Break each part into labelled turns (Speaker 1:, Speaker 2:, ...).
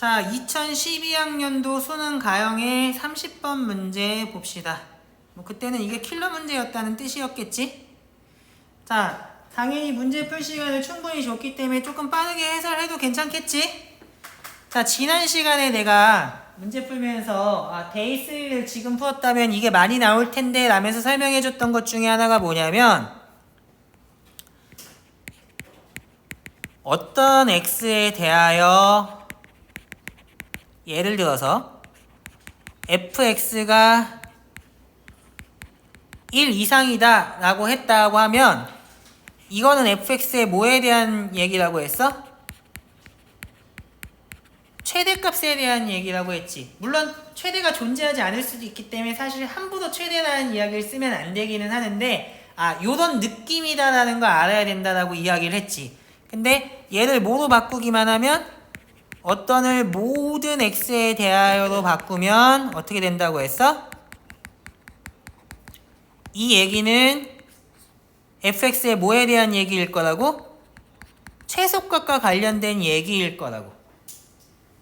Speaker 1: 자, 2012학년도 수능 가형의 30번 문제 봅시다. 뭐 그때는 이게 킬러 문제였다는 뜻이었겠지? 자, 당연히 문제 풀 시간을 충분히 줬기 때문에 조금 빠르게 해설해도 괜찮겠지? 자, 지난 시간에 내가 문제 풀면서 데이스를 지금 풀었다면 이게 많이 나올 텐데 라면서 설명해줬던 것 중에 하나가 뭐냐면 어떤 x에 대하여 예를 들어서 fx가 1 이상이다 라고 했다고 하면 이거는 fx의 뭐에 대한 얘기라고 했어? 최대값에 대한 얘기라고 했지. 물론 최대가 존재하지 않을 수도 있기 때문에 사실 함부로 최대라는 이야기를 쓰면 안 되기는 하는데 요런 느낌이다 라는 걸 알아야 된다라고 이야기를 했지. 근데 얘를 뭐로 바꾸기만 하면 어떤을 모든 x에 대하여로 바꾸면 어떻게 된다고 했어? 이 얘기는 fx의 뭐에 대한 얘기일 거라고? 최소값과 관련된 얘기일 거라고.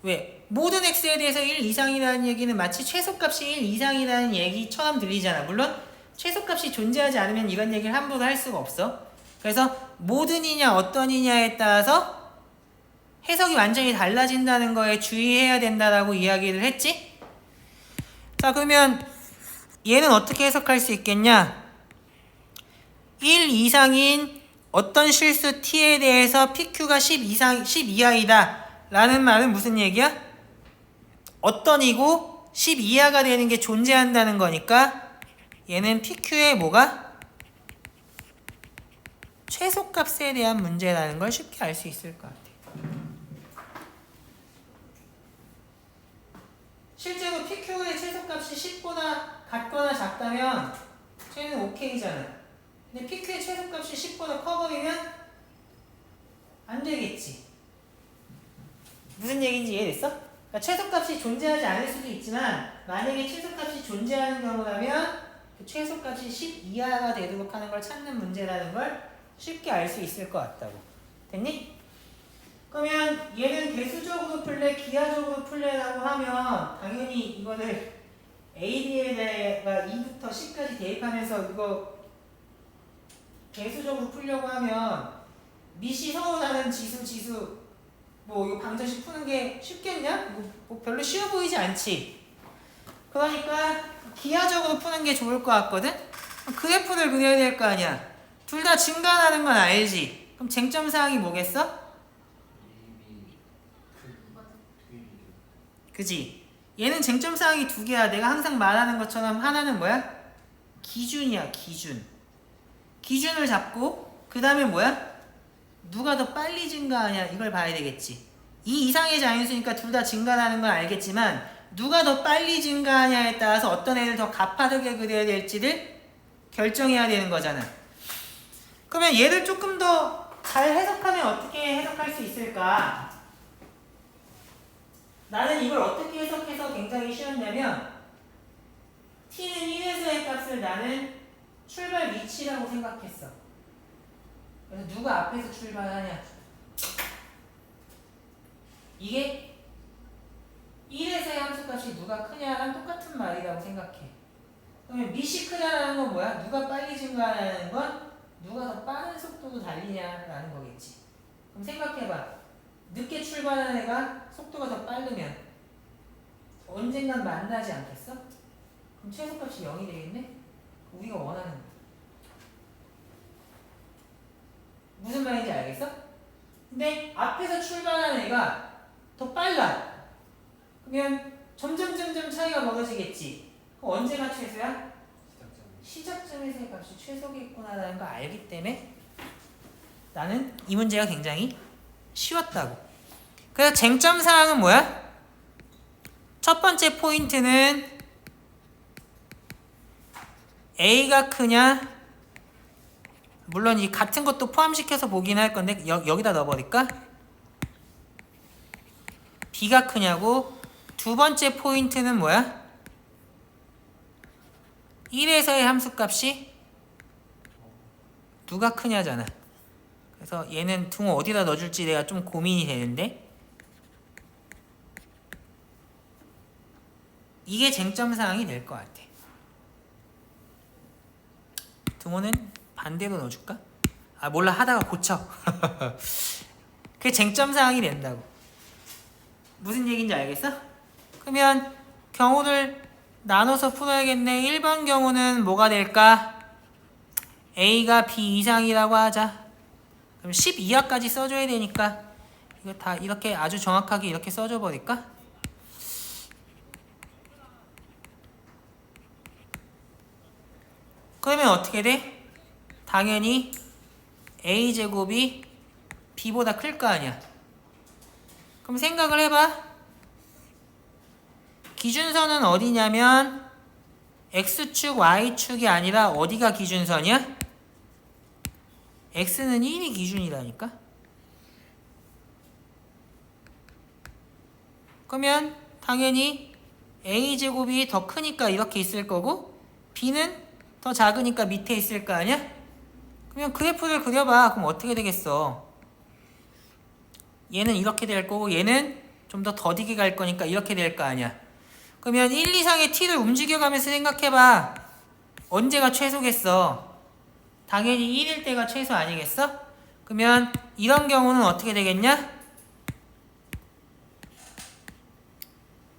Speaker 1: 왜? 모든 x에 대해서 1 이상이라는 얘기는 마치 최소값이 1 이상이라는 얘기처럼 들리잖아. 물론 최소값이 존재하지 않으면 이런 얘기를 함부로 할 수가 없어. 그래서 모든이냐 어떤이냐에 따라서 해석이 완전히 달라진다는 거에 주의해야 된다라고 이야기를 했지? 자, 그러면 얘는 어떻게 해석할 수 있겠냐? 1 이상인 어떤 실수 t에 대해서 pq가 10 이하이다 라는 말은 무슨 얘기야? 어떤이고 10 이하가 되는 게 존재한다는 거니까 얘는 pq의 뭐가? 최소값에 대한 문제라는 걸 쉽게 알 수 있을 것 같아. 실제로 pq의 최소값이 10보다 같거나 작다면 쟤는 오케이잖아. 근데 pq의 최소값이 10보다 커버리면 안 되겠지. 무슨 얘기인지 이해됐어? 그러니까 최소값이 존재하지 않을 수도 있지만 만약에 최소값이 존재하는 경우라면 그 최소값이 10 이하가 되도록 하는 걸 찾는 문제라는 걸 쉽게 알 수 있을 것 같다고. 됐니? 그러면 얘는 대수적으로 풀래, 기하적으로 풀래라고 하면 당연히 이거를 AD에다가 2부터 10까지 대입하면서 이거 대수적으로 풀려고 하면 밑이 서로 다른 지수 뭐 이거 방정식 푸는 게 쉽겠냐? 뭐 별로 쉬워 보이지 않지? 그러니까 기하적으로 푸는 게 좋을 것 같거든? 그래프를 그려야 될 거 아니야. 둘 다 증가하는 건 알지? 그럼 쟁점 사항이 뭐겠어? 그지? 얘는 쟁점 사항이 두 개야. 내가 항상 말하는 것처럼 하나는 뭐야? 기준이야, 기준. 기준을 잡고 그 다음에 뭐야? 누가 더 빨리 증가하냐 이걸 봐야 되겠지. 이 이상의 자연수니까 둘 다 증가하는 건 알겠지만 누가 더 빨리 증가하냐에 따라서 어떤 애를 더 가파르게 그려야 될지를 결정해야 되는 거잖아. 그러면 얘를 조금 더 잘 해석하면 어떻게 해석할 수 있을까? 나는 이걸 어떻게 해석해서 굉장히 쉬웠냐면 t는 1에서의 값을 나는 출발 위치라고 생각했어. 그래서 누가 앞에서 출발하냐? 이게 1에서의 함수값이 누가 크냐랑 똑같은 말이라고 생각해. 그러면 밑이 크다라는 건 뭐야? 누가 빨리 증가하냐는 건 누가 더 빠른 속도로 달리냐라는 거겠지. 그럼 생각해봐. 늦게 출발한 애가 속도가 더 빠르면 언젠간 만나지 않겠어? 그럼 최소값이 0이 되겠네? 우리가 원하는 거. 무슨 말인지 알겠어? 근데 앞에서 출발한 애가 더 빨라. 그러면 점점 차이가 벌어지겠지. 그럼 언제가 최소야? 시작점에서의 값이 최소겠구나라는 걸 알기 때문에 나는 이 문제가 굉장히 쉬웠다고. 그래서 쟁점 사항은 뭐야? 첫 번째 포인트는 A가 크냐? 물론 이 같은 것도 포함시켜서 보긴 할 건데 여기다 넣어버릴까? B가 크냐고. 두 번째 포인트는 뭐야? 1에서의 함수값이 누가 크냐잖아. 그래서 얘는 둥 어디다 넣어줄지 내가 좀 고민이 되는데 이게 쟁점 사항이 될 것 같아. 등호는 반대로 넣어줄까? 아 몰라 하다가 고쳐. 그게 쟁점 사항이 된다고. 무슨 얘기인지 알겠어? 그러면 경우를 나눠서 풀어야겠네. 1번 경우는 뭐가 될까? A가 B 이상이라고 하자. 그럼 10 이하까지 써줘야 되니까 이거 다 이렇게 아주 정확하게 이렇게 써줘 버릴까? 그러면 어떻게 돼? 당연히 A제곱이 B보다 클 거 아니야. 그럼 생각을 해봐. 기준선은 어디냐면 X축, Y축이 아니라 어디가 기준선이야? X는 1이 기준이라니까? 그러면 당연히 A제곱이 더 크니까 이렇게 있을 거고 B는 더 작으니까 밑에 있을 거 아니야? 그러면 그래프를 그려봐. 그럼 어떻게 되겠어? 얘는 이렇게 될 거고 얘는 좀 더 더디게 갈 거니까 이렇게 될 거 아니야. 그러면 1 이상의 t를 움직여가면서 생각해봐. 언제가 최소겠어? 당연히 1일 때가 최소 아니겠어? 그러면 이런 경우는 어떻게 되겠냐?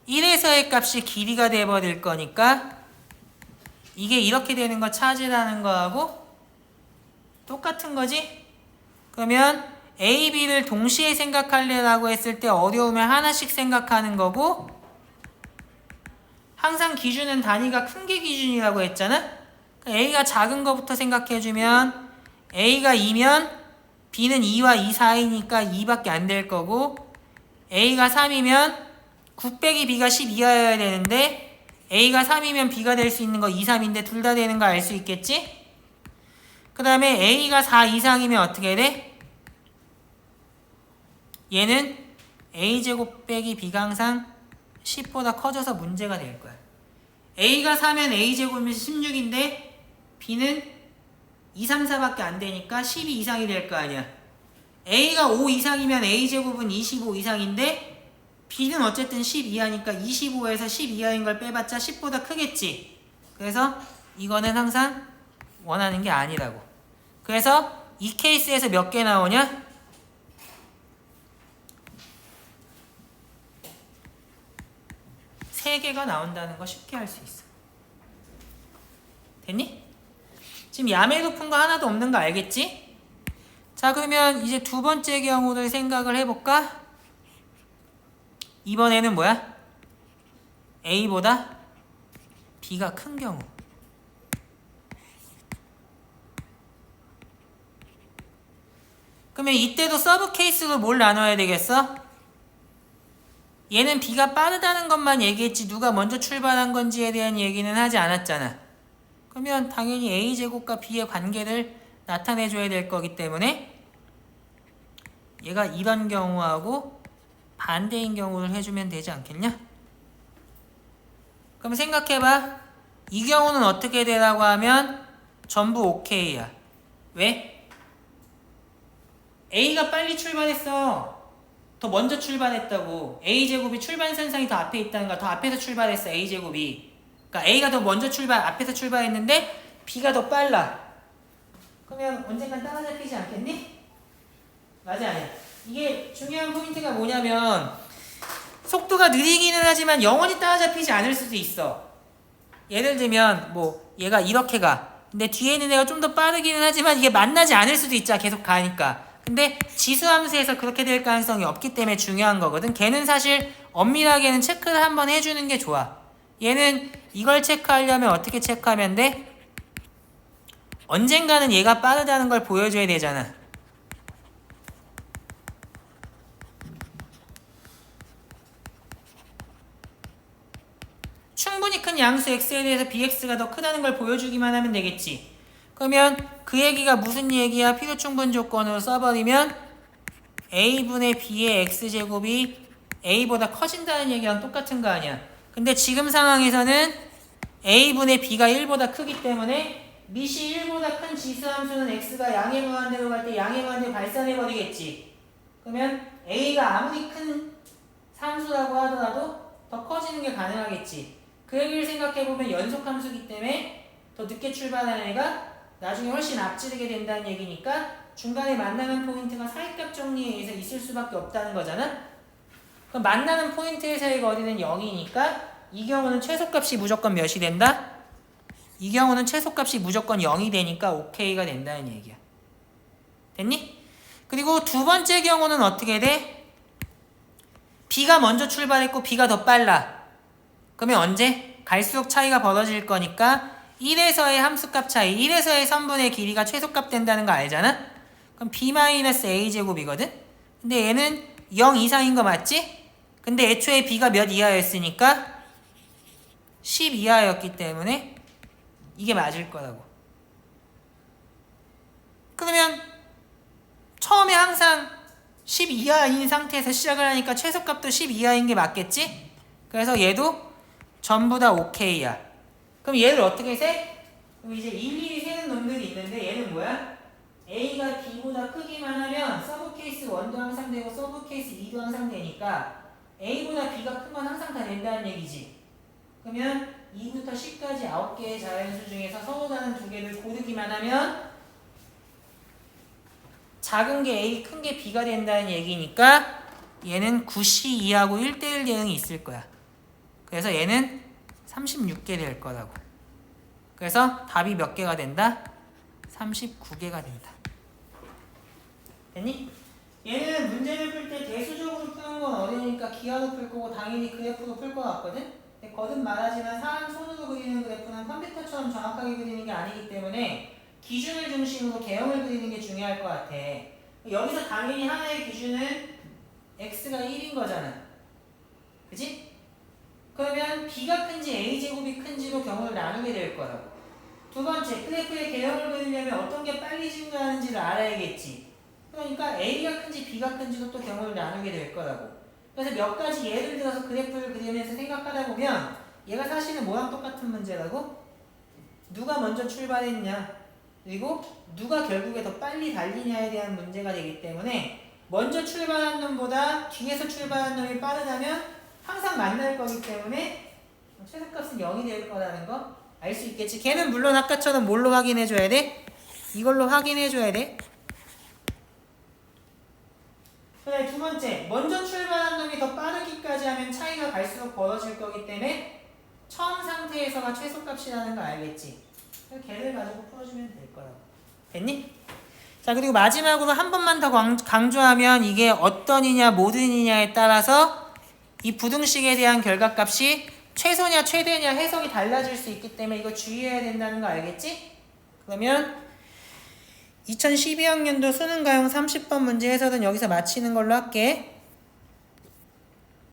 Speaker 1: 1에서의 값이 길이가 돼버릴 거니까 이게 이렇게 되는 거 찾으라는 거하고 똑같은 거지? 그러면 A, B를 동시에 생각하려고 했을 때 어려우면 하나씩 생각하는 거고 항상 기준은 단위가 큰 게 기준이라고 했잖아? A가 작은 거부터 생각해주면 A가 2면 B는 2와 2 사이니까 2밖에 안 될 거고 A가 3이면 9 빼기 B가 10 이하여야 되는데 A가 3이면 B가 될 수 있는 거 2, 3인데 둘 다 되는 거 알 수 있겠지? 그 다음에 A가 4 이상이면 어떻게 돼? 얘는 A제곱 빼기 B가 항상 10보다 커져서 문제가 될 거야. A가 4면 A제곱이면 16인데 B는 2, 3, 4밖에 안 되니까 12 이상이 될 거 아니야. A가 5 이상이면 A제곱은 25 이상인데 B는 어쨌든 10 이하니까 25에서 10 이하인 걸 빼봤자 10보다 크겠지. 그래서 이거는 항상 원하는 게 아니라고. 그래서 이 케이스에서 몇 개 나오냐? 3개가 나온다는 거 쉽게 알 수 있어. 됐니? 지금 야매 높은 거 하나도 없는 거 알겠지? 자 그러면 이제 두 번째 경우를 생각을 해볼까? 이번에는 뭐야? A보다 B가 큰 경우. 그러면 이때도 서브 케이스로 뭘 나눠야 되겠어? 얘는 B가 빠르다는 것만 얘기했지 누가 먼저 출발한 건지에 대한 얘기는 하지 않았잖아. 그러면 당연히 A제곱과 B의 관계를 나타내줘야 될 거기 때문에 얘가 이런 경우하고 반대인 경우를 해주면 되지 않겠냐? 그럼 생각해봐. 이 경우는 어떻게 되라고 하면 전부 OK야. 왜? A가 빨리 출발했어. 더 먼저 출발했다고. A제곱이 출발선상이 더 앞에 있다는 거야. 더 앞에서 출발했어 A제곱이. 그러니까 A가 더 먼저 앞에서 출발했는데 B가 더 빨라. 그러면 언젠간 따라잡히지 않겠니? 맞아 아니야? 이게 중요한 포인트가 뭐냐면 속도가 느리기는 하지만 영원히 따라잡히지 않을 수도 있어. 예를 들면 뭐 얘가 이렇게 가. 근데 뒤에 있는 애가 좀 더 빠르기는 하지만 이게 만나지 않을 수도 있잖아. 계속 가니까. 근데 지수함수에서 그렇게 될 가능성이 없기 때문에 중요한 거거든. 걔는 사실 엄밀하게는 체크를 한번 해주는 게 좋아. 얘는 이걸 체크하려면 어떻게 체크하면 돼? 언젠가는 얘가 빠르다는 걸 보여줘야 되잖아. 충분히 큰 양수 x에 대해서 bx가 더 크다는 걸 보여주기만 하면 되겠지. 그러면 그 얘기가 무슨 얘기야? 필요충분 조건으로 써버리면 a분의 b의 x제곱이 a보다 커진다는 얘기랑 똑같은 거 아니야. 근데 지금 상황에서는 a분의 b가 1보다 크기 때문에 밑이 1보다 큰 지수함수는 x가 양의 무한대로 갈 때 양의 무한대로 발산해버리겠지. 그러면 a가 아무리 큰 상수라고 하더라도 더 커지는 게 가능하겠지. 그 얘기를 생각해보면 연속함수기 때문에 더 늦게 출발하는 애가 나중에 훨씬 앞지르게 된다는 얘기니까 중간에 만나는 포인트가 사이값 정리에 의해서 있을 수밖에 없다는 거잖아. 그럼 만나는 포인트에서의 거리는 0이니까 이 경우는 최소값이 무조건 몇이 된다? 이 경우는 최소값이 무조건 0이 되니까 OK가 된다는 얘기야. 됐니? 그리고 두 번째 경우는 어떻게 돼? B가 먼저 출발했고 B가 더 빨라. 그러면 언제? 갈수록 차이가 벌어질 거니까 1에서의 함수값 차이, 1에서의 선분의 길이가 최소값 된다는 거 알잖아? 그럼 B-A제곱이거든? 근데 얘는 0 이상인 거 맞지? 근데 애초에 B가 몇 이하였으니까 10 이하였기 때문에 이게 맞을 거라고. 그러면 처음에 항상 10 이하인 상태에서 시작을 하니까 최소값도 10 이하인 게 맞겠지? 그래서 얘도 전부 다 OK야. 그럼 얘를 어떻게 세? 그럼 이제 일일이 세는 놈들이 있는데 얘는 뭐야? A가 B보다 크기만 하면 서브 케이스 1도 항상 되고 서브 케이스 2도 항상 되니까 A보다 B가 큰 건 항상 다 된다는 얘기지. 그러면 2부터 10까지 9개의 자연수 중에서 서로 다른 두 개를 고르기만 하면 작은 게 A, 큰 게 B가 된다는 얘기니까 얘는 9C 이하고 1대1 대응이 있을 거야. 그래서 얘는 36개 될 거라고. 그래서 답이 몇 개가 된다? 39개가 된다. 됐니? 얘는 문제를 풀 때 대수적으로 푸는 건 어려우니까 기하로 풀 거고 당연히 그래프로 풀 거 같거든? 근데 거듭 말하지만 사람 손으로 그리는 그래프는 컴퓨터처럼 정확하게 그리는 게 아니기 때문에 기준을 중심으로 개형을 그리는 게 중요할 것 같아. 여기서 당연히 하나의 기준은 x가 1인 거잖아. 그치? 그러면 b가 큰지 a제곱이 큰지로 경우를 나누게 될 거라고. 두 번째, 그래프의 개형을 그리려면 어떤 게 빨리 증가하는지를 알아야겠지. 그러니까 a가 큰지 b가 큰지로 또 경우를 나누게 될 거라고. 그래서 몇 가지 예를 들어서 그래프를 그리면서 생각하다 보면 얘가 사실은 뭐랑 똑같은 문제라고? 누가 먼저 출발했냐, 그리고 누가 결국에 더 빨리 달리냐에 대한 문제가 되기 때문에 먼저 출발한 놈보다 뒤에서 출발한 놈이 빠르다면 항상 만날 거기 때문에 최소값은 0이 될 거라는 거 알 수 있겠지. 걔는 물론 아까처럼 뭘로 확인해 줘야 돼? 이걸로 확인해 줘야 돼. 그래, 두 번째, 먼저 출발한 놈이 더 빠르기까지 하면 차이가 갈수록 벌어질 거기 때문에 처음 상태에서가 최소값이라는 거 알겠지. 걔를 가지고 풀어주면 될 거라고. 됐니? 자, 그리고 마지막으로 한 번만 더 강조하면 이게 어떤 이냐 모든 이냐에 따라서 이 부등식에 대한 결과값이 최소냐 최대냐 해석이 달라질 수 있기 때문에 이거 주의해야 된다는 거 알겠지? 그러면 2012학년도 수능 가형 30번 문제 해설은 여기서 마치는 걸로 할게.